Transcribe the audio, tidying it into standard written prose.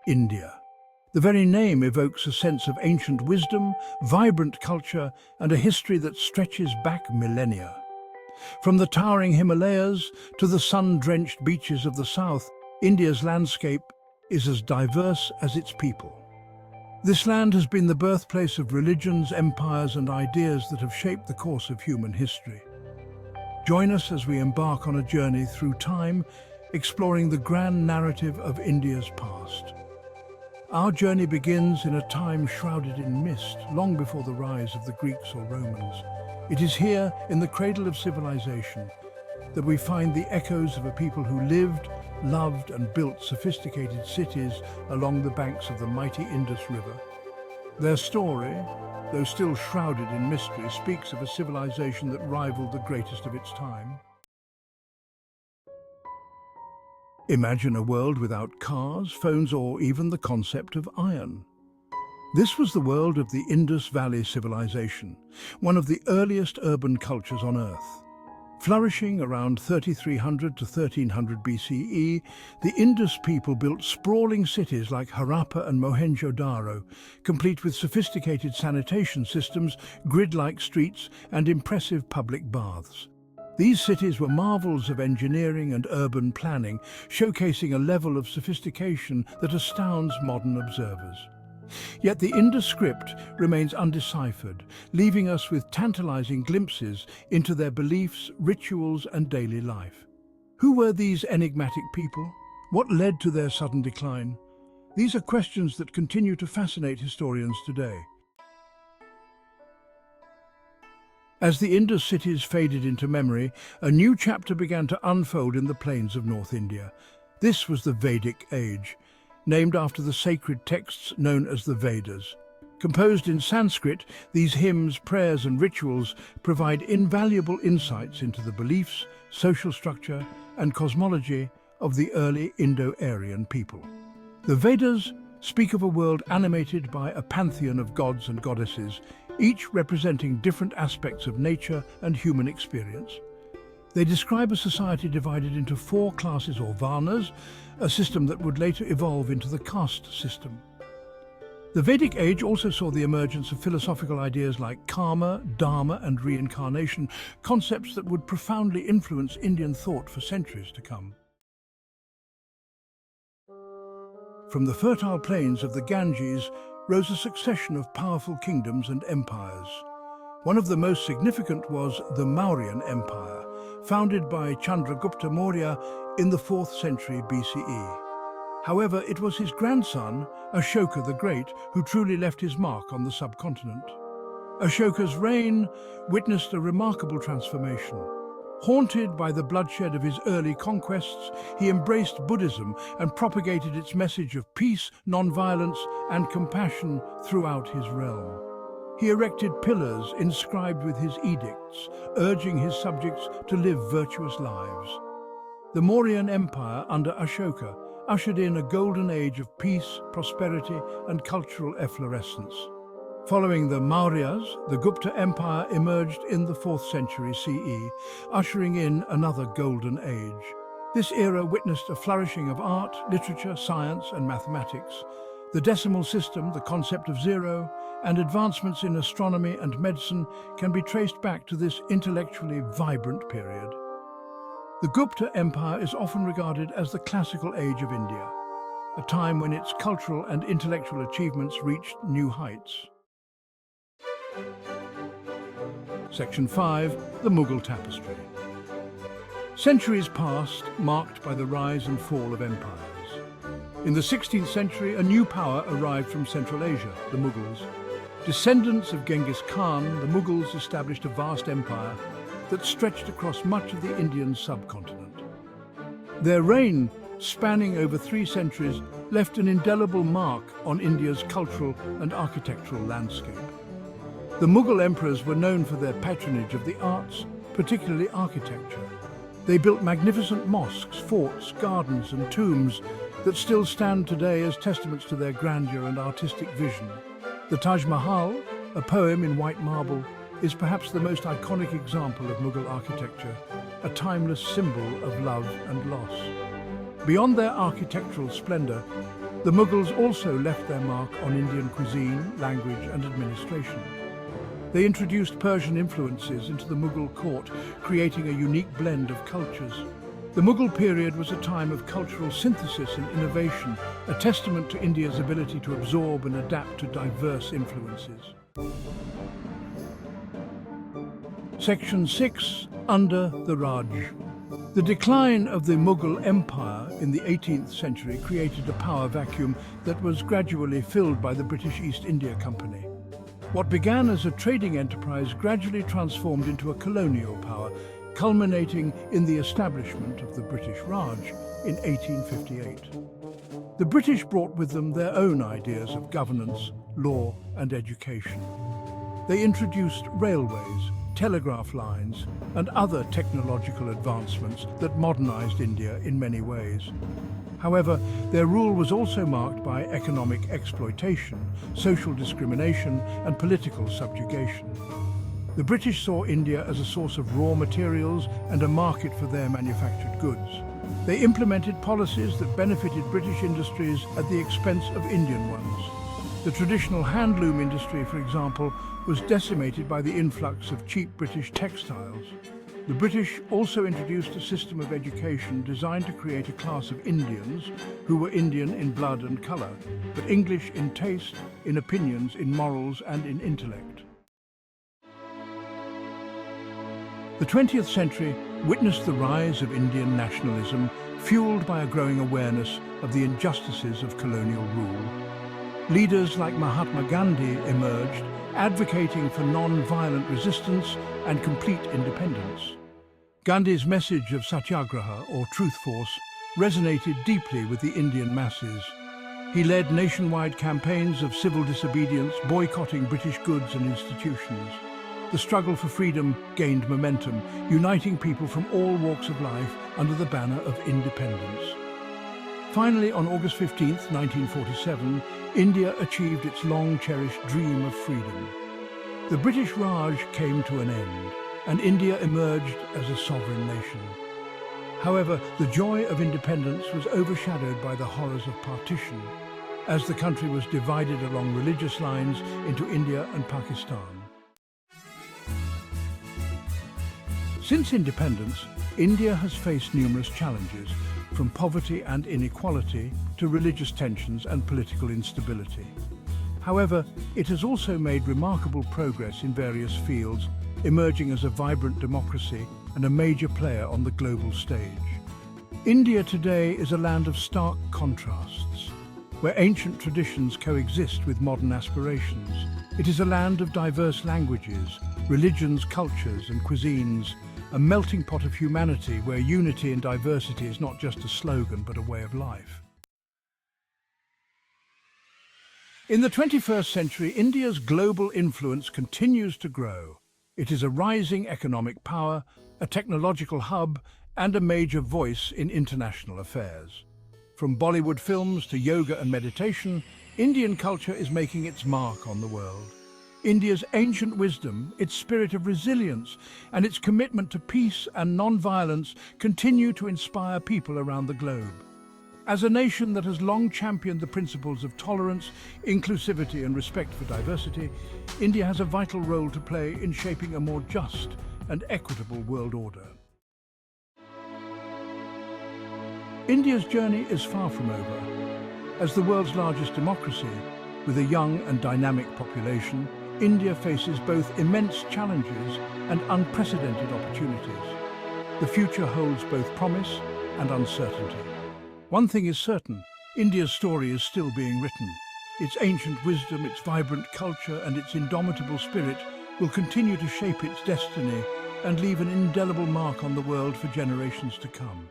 India. The very name evokes a sense of ancient wisdom, vibrant culture, and a history that stretches back millennia. From the towering Himalayas to the sun-drenched beaches of the south, India's landscape is as diverse as its people. This land has been the birthplace of religions, empires, and ideas that have shaped the course of human history. Join us as we embark on a journey through time, exploring the grand narrative of India's past. Our journey begins in a time shrouded in mist, long before the rise of the Greeks or Romans. It is here, in the cradle of civilization, that we find the echoes of a people who lived, loved, and built sophisticated cities along the banks of the mighty Indus River. Their story, though still shrouded in mystery, speaks of a civilization that rivaled the greatest of its time. Imagine a world without cars, phones, or even the concept of iron. This was the world of the Indus Valley Civilization, one of the earliest urban cultures on Earth. Flourishing around 3300 to 1300 BCE, the Indus people built sprawling cities like Harappa and Mohenjo-daro, complete with sophisticated sanitation systems, grid-like streets, and impressive public baths. These cities were marvels of engineering and urban planning, showcasing a level of sophistication that astounds modern observers. Yet the Indus script remains undeciphered, leaving us with tantalizing glimpses into their beliefs, rituals, and daily life. Who were these enigmatic people? What led to their sudden decline? These are questions that continue to fascinate historians today. As the Indus cities faded into memory, a new chapter began to unfold in the plains of North India. This was the Vedic Age, named after the sacred texts known as the Vedas. Composed in Sanskrit, these hymns, prayers, and rituals provide invaluable insights into the beliefs, social structure, and cosmology of the early Indo-Aryan people. The Vedas speak of a world animated by a pantheon of gods and goddesses, each representing different aspects of nature and human experience. They describe a society divided into 4 classes or varnas, a system that would later evolve into the caste system. The Vedic Age also saw the emergence of philosophical ideas like karma, dharma, and reincarnation, concepts that would profoundly influence Indian thought for centuries to come. From the fertile plains of the Ganges rose a succession of powerful kingdoms and empires. One of the most significant was the Mauryan Empire, founded by Chandragupta Maurya in the 4th century BCE. However, it was his grandson, Ashoka the Great, who truly left his mark on the subcontinent. Ashoka's reign witnessed a remarkable transformation. Haunted by the bloodshed of his early conquests, he embraced Buddhism and propagated its message of peace, non-violence, and compassion throughout his realm. He erected pillars inscribed with his edicts, urging his subjects to live virtuous lives. The Mauryan Empire under Ashoka ushered in a golden age of peace, prosperity, and cultural efflorescence. Following the Mauryas, the Gupta Empire emerged in the 4th century CE, ushering in another golden age. This era witnessed a flourishing of art, literature, science, and mathematics. The decimal system, the concept of zero, and advancements in astronomy and medicine can be traced back to this intellectually vibrant period. The Gupta Empire is often regarded as the classical age of India, a time when its cultural and intellectual achievements reached new heights. Section 5. The Mughal Tapestry. Centuries passed, marked by the rise and fall of empires. In the 16th century, a new power arrived from Central Asia, the Mughals. Descendants of Genghis Khan, the Mughals established a vast empire that stretched across much of the Indian subcontinent. Their reign, spanning over 3 centuries, left an indelible mark on India's cultural and architectural landscape. The Mughal emperors were known for their patronage of the arts, particularly architecture. They built magnificent mosques, forts, gardens, and tombs that still stand today as testaments to their grandeur and artistic vision. The Taj Mahal, a poem in white marble, is perhaps the most iconic example of Mughal architecture, a timeless symbol of love and loss. Beyond their architectural splendor, The Mughals also left their mark on Indian cuisine, language and administration. They introduced Persian influences into the Mughal court, creating a unique blend of cultures. The Mughal period was a time of cultural synthesis and innovation, a testament to India's ability to absorb and adapt to diverse influences. Section 6. Under the Raj. The decline of the Mughal Empire in the 18th century created a power vacuum that was gradually filled by the British East India Company. What began as a trading enterprise gradually transformed into a colonial power, culminating in the establishment of the British Raj in 1858. The British brought with them their own ideas of governance, law and education. They introduced railways, telegraph lines and other technological advancements that modernized India in many ways. However, their rule was also marked by economic exploitation, social discrimination and political subjugation. The British saw India as a source of raw materials and a market for their manufactured goods. They implemented policies that benefited British industries at the expense of Indian ones. The traditional handloom industry, for example, was decimated by the influx of cheap British textiles. The British also introduced a system of education designed to create a class of Indians who were Indian in blood and colour, but English in taste, in opinions, in morals and in intellect. The 20th century witnessed the rise of Indian nationalism, fueled by a growing awareness of the injustices of colonial rule. Leaders like Mahatma Gandhi emerged, advocating for non-violent resistance and complete independence. Gandhi's message of satyagraha, or truth force, resonated deeply with the Indian masses. He led nationwide campaigns of civil disobedience, boycotting British goods and institutions. The struggle for freedom gained momentum, uniting people from all walks of life under the banner of independence. Finally, on August 15, 1947, India achieved its long-cherished dream of freedom. The British Raj came to an end, and India emerged as a sovereign nation. However, the joy of independence was overshadowed by the horrors of partition, as the country was divided along religious lines into India and Pakistan. Since independence, India has faced numerous challenges, from poverty and inequality to religious tensions and political instability. However, it has also made remarkable progress in various fields, emerging as a vibrant democracy and a major player on the global stage. India today is a land of stark contrasts, where ancient traditions coexist with modern aspirations. It is a land of diverse languages, religions, cultures and cuisines, a melting pot of humanity where unity and diversity is not just a slogan but a way of life. In the 21st century, India's global influence continues to grow. It is a rising economic power, a technological hub, and a major voice in international affairs. From Bollywood films to yoga and meditation, Indian culture is making its mark on the world. India's ancient wisdom, its spirit of resilience, and its commitment to peace and non-violence continue to inspire people around the globe. As a nation that has long championed the principles of tolerance, inclusivity and respect for diversity, India has a vital role to play in shaping a more just and equitable world order. India's journey is far from over. As the world's largest democracy, with a young and dynamic population, India faces both immense challenges and unprecedented opportunities. The future holds both promise and uncertainty. One thing is certain, India's story is still being written. Its ancient wisdom, its vibrant culture and its indomitable spirit will continue to shape its destiny and leave an indelible mark on the world for generations to come.